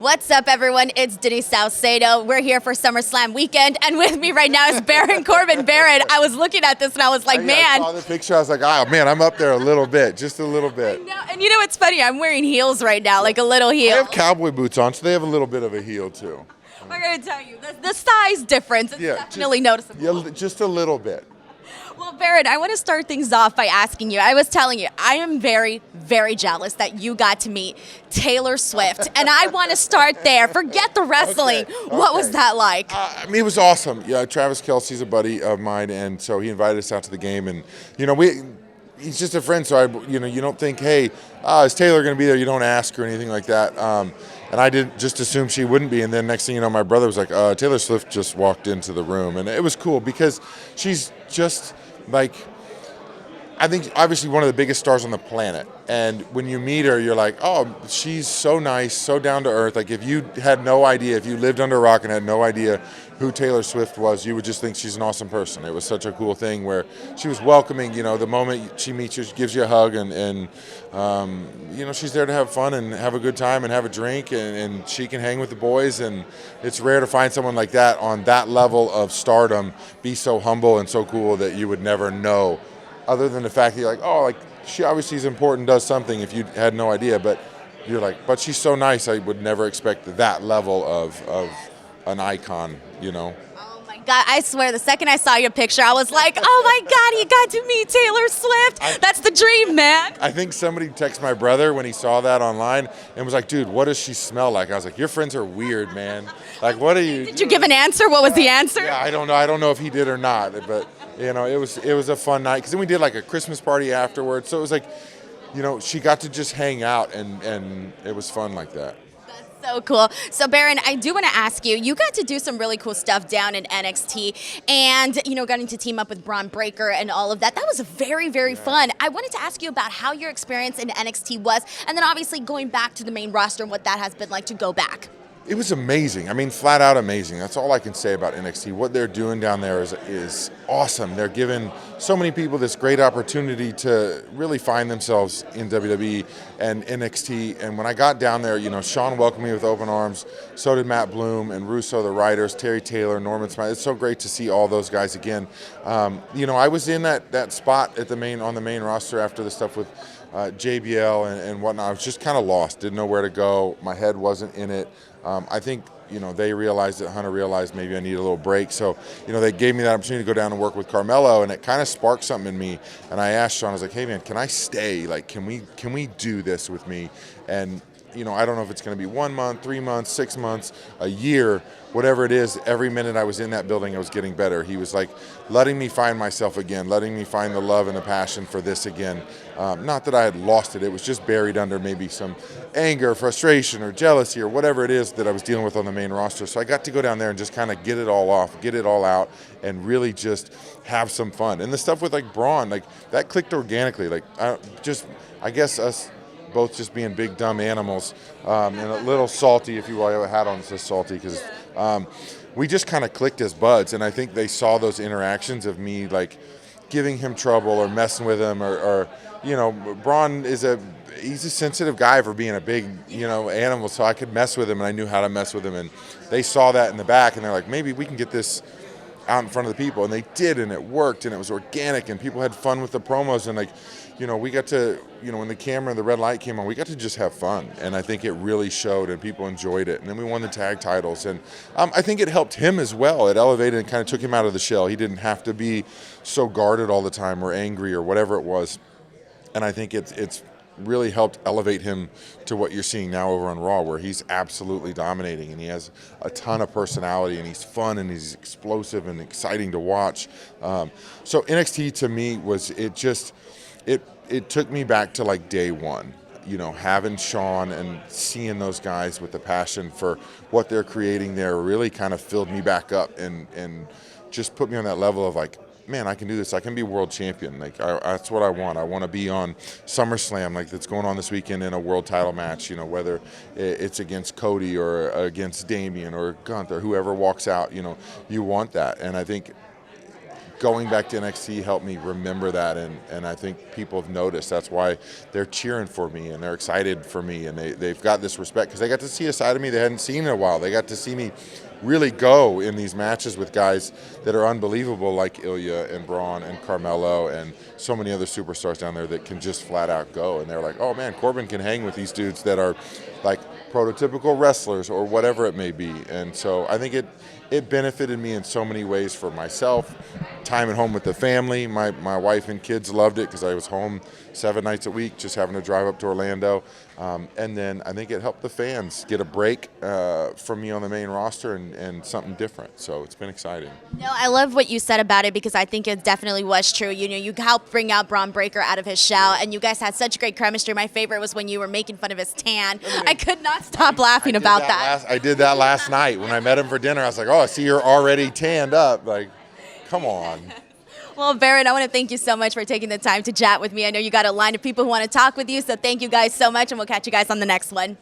What's up, everyone? It's Denise Salcedo. We're here for SummerSlam weekend, and with me right now is Baron Cobin. Baron, I was looking at this and I was like, man. I saw the picture, I was like, oh man, I'm up there a little bit, just a little bit. And you know what's funny? I'm wearing heels right now, like a little heel. I have cowboy boots on, so they have a little bit of a heel too. I'm going to tell you, the size difference is definitely noticeable. Yeah, just a little bit. Well, Baron, I want to start things off by asking you. I was telling you, I am very, very jealous that you got to meet Taylor Swift, and I want to start there. Forget the wrestling. Okay. What was that like? I mean, it was awesome. Yeah, Travis Kelce's a buddy of mine, and so he invited us out to the game, and he's just a friend. So you don't think, hey, is Taylor going to be there? You don't ask or anything like that. And I did just assume she wouldn't be. And then next thing you know, my brother was like, Taylor Swift just walked into the room. And it was cool because she's just like, I think obviously one of the biggest stars on the planet. And when you meet her, you're like, oh, she's so nice, so down to earth. Like if you had no idea, if you lived under a rock and had no idea who Taylor Swift was, you would just think she's an awesome person. It was such a cool thing where she was welcoming, the moment she meets you, she gives you a hug and she's there to have fun and have a good time and have a drink and she can hang with the boys. And it's rare to find someone like that on that level of stardom be so humble and so cool that you would never know, other than the fact that you're like, oh, like she obviously is important, does something if you had no idea, but you're like, but she's so nice, I would never expect that level of an icon, Oh my God, I swear, the second I saw your picture, I was like, oh my God, you got to meet Taylor Swift. That's the dream, man. I think somebody texted my brother when he saw that online and was like, dude, what does she smell like? I was like, your friends are weird, man. Like, what are you? Did you give an answer? What was the answer? Yeah, I don't know. I don't know if he did or not, but it was a fun night. Because then we did like a Christmas party afterwards. So it was like, she got to just hang out and it was fun like that. So cool. So, Baron, I do want to ask you, you got to do some really cool stuff down in NXT and, getting to team up with Bron Breakker and all of that. That was very, very fun. I wanted to ask you about how your experience in NXT was, and then obviously going back to the main roster and what that has been like to go back. It was amazing. I mean, flat out amazing. That's all I can say about NXT. What they're doing down there is awesome. They're giving so many people this great opportunity to really find themselves in WWE and NXT. And when I got down there, Sean welcomed me with open arms. So did Matt Bloom and Russo, the writers, Terry Taylor, Norman Smiley. It's so great to see all those guys again. I was in that spot on the main roster after the stuff with JBL and whatnot. I was just kind of lost, didn't know where to go. My head wasn't in it. I think, they realized that Hunter realized maybe I needed a little break. So, they gave me that opportunity to go down and work with Carmelo, and it kind of sparked something in me. And I asked Sean, I was like, hey man, can I stay? Like, can we do this with me? And, I don't know if it's going to be 1 month, 3 months, 6 months, a year, whatever it is. Every minute I was in that building, I was getting better. He was like letting me find myself again, letting me find the love and the passion for this again. Not that I had lost it. It was just buried under maybe some anger, frustration, or jealousy, or whatever it is that I was dealing with on the main roster. So I got to go down there and just kind of get it all off, get it all out, and really just have some fun. And the stuff with like Braun, like that clicked organically. Like I guess us both just being big dumb animals and a little salty, if you will. I have a hat on that says salty because we just kind of clicked as buds, and I think they saw those interactions of me like giving him trouble or messing with him or Braun he's a sensitive guy for being a big animal, so I could mess with him and I knew how to mess with him, and they saw that in the back and they're like, maybe we can get this out in front of the people, and they did, and it worked, and it was organic, and people had fun with the promos, and like we got to when the camera and the red light came on, we got to just have fun, and I think it really showed and people enjoyed it. And then we won the tag titles, and I think it helped him as well. It elevated and kind of took him out of the shell. He didn't have to be so guarded all the time or angry or whatever it was, and I think it's really helped elevate him to what you're seeing now over on Raw, where he's absolutely dominating and he has a ton of personality and he's fun and he's explosive and exciting to watch. So NXT to me was it took me back to like day one, having Sean and seeing those guys with the passion for what they're creating there really kind of filled me back up and just put me on that level of like, man, I can do this. I can be world champion. Like that's what I want. I want to be on SummerSlam, like that's going on this weekend in a world title match. Whether it's against Cody or against Damian or Gunther, whoever walks out. You want that, and I think going back to NXT helped me remember that, and I think people have noticed. That's why they're cheering for me and they're excited for me, and they've got this respect because they got to see a side of me they hadn't seen in a while. They got to see me really go in these matches with guys that are unbelievable, like Ilya and Braun and Carmelo and so many other superstars down there that can just flat out go. And they're like, oh man, Corbin can hang with these dudes that are like prototypical wrestlers or whatever it may be. And so I think it benefited me in so many ways for myself. Time at home with the family. My wife and kids loved it because I was home 7 nights a week, just having to drive up to Orlando. And then I think it helped the fans get a break from me on the main roster and something different. So it's been exciting. No, I love what you said about it because I think it definitely was true. You know, you helped bring out Bron Breakker out of his shell, and you guys had such great chemistry. My favorite was when you were making fun of his tan. I could not stop laughing about that. I did that last night when I met him for dinner. I was like, oh, I see you're already tanned up. Like, come on. Well, Baron, I want to thank you so much for taking the time to chat with me. I know you got a line of people who want to talk with you, so thank you guys so much, and we'll catch you guys on the next one.